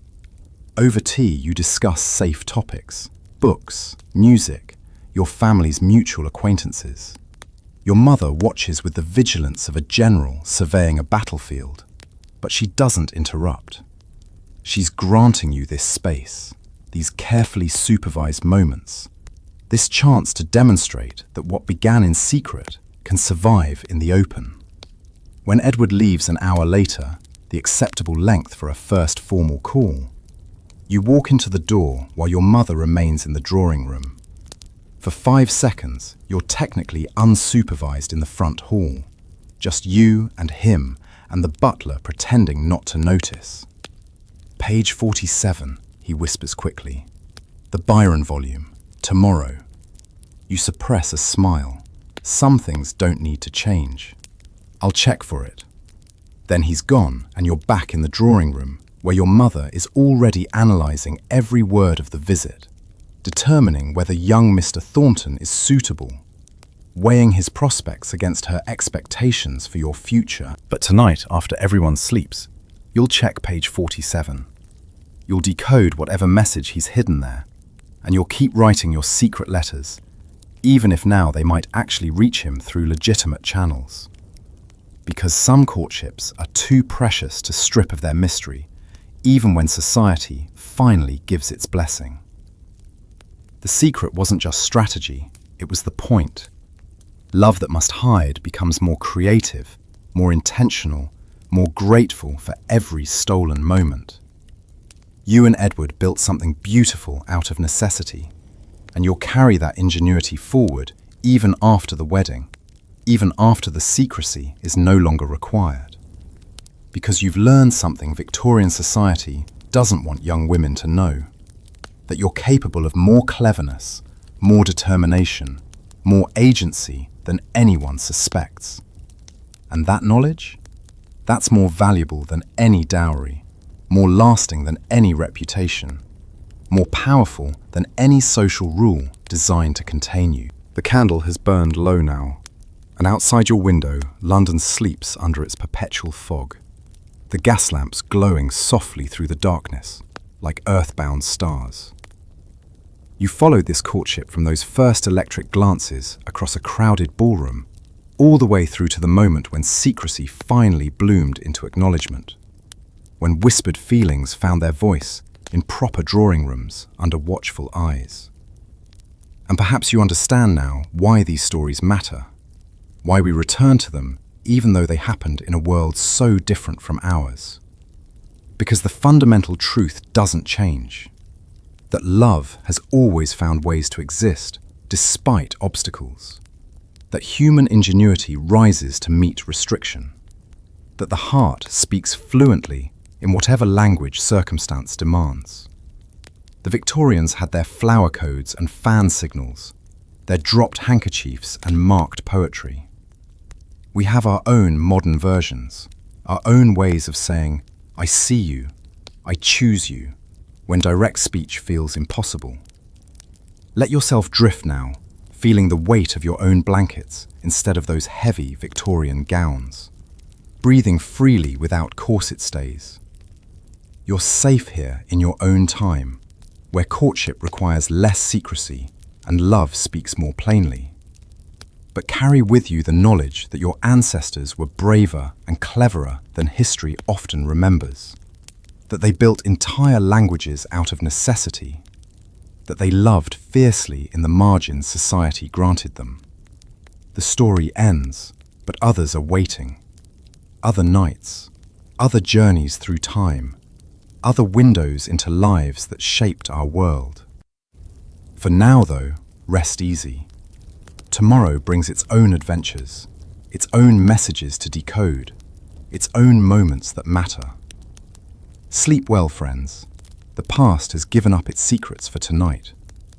Over tea, you discuss safe topics: books, music, your family's mutual acquaintances. Your mother watches with the vigilance of a general surveying a battlefield, but she doesn't interrupt. She's granting you this space, these carefully supervised moments, this chance to demonstrate that what began in secret can survive in the open. When Edward leaves an hour later, the acceptable length for a first formal call, you walk into the door while your mother remains in the drawing room. For 5 seconds, you're technically unsupervised in the front hall, just you and him and the butler pretending not to notice. "Page 47, he whispers quickly. "The Byron volume, tomorrow." You suppress a smile. Some things don't need to change. "I'll check for it." Then he's gone and you're back in the drawing room, where your mother is already analysing every word of the visit, determining whether young Mr. Thornton is suitable, weighing his prospects against her expectations for your future. But tonight, after everyone sleeps, you'll check page 47. You'll decode whatever message he's hidden there, and you'll keep writing your secret letters, even if now they might actually reach him through legitimate channels. Because some courtships are too precious to strip of their mystery, even when society finally gives its blessing. The secret wasn't just strategy, it was the point. Love that must hide becomes more creative, more intentional, more grateful for every stolen moment. You and Edward built something beautiful out of necessity, and you'll carry that ingenuity forward even after the wedding, even after the secrecy is no longer required. Because you've learned something Victorian society doesn't want young women to know: that you're capable of more cleverness, more determination, more agency than anyone suspects. And that knowledge? That's more valuable than any dowry, more lasting than any reputation, more powerful than any social rule designed to contain you. The candle has burned low now, and outside your window, London sleeps under its perpetual fog, the gas lamps glowing softly through the darkness, like earthbound stars. You followed this courtship from those first electric glances across a crowded ballroom, all the way through to the moment when secrecy finally bloomed into acknowledgement, when whispered feelings found their voice in proper drawing rooms under watchful eyes. And perhaps you understand now why these stories matter, why we return to them even though they happened in a world so different from ours. Because the fundamental truth doesn't change, that love has always found ways to exist despite obstacles, that human ingenuity rises to meet restriction, that the heart speaks fluently in whatever language circumstance demands. The Victorians had their flower codes and fan signals, their dropped handkerchiefs and marked poetry. We have our own modern versions, our own ways of saying, "I see you, I choose you," when direct speech feels impossible. Let yourself drift now, feeling the weight of your own blankets instead of those heavy Victorian gowns, breathing freely without corset stays. You're safe here in your own time, where courtship requires less secrecy and love speaks more plainly. But carry with you the knowledge that your ancestors were braver and cleverer than history often remembers, that they built entire languages out of necessity, that they loved fiercely in the margins society granted them. The story ends, but others are waiting. Other nights, other journeys through time, other windows into lives that shaped our world. For now, though, rest easy. Tomorrow brings its own adventures, its own messages to decode, its own moments that matter. Sleep well, friends. The past has given up its secrets for tonight,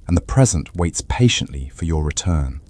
and the present waits patiently for your return.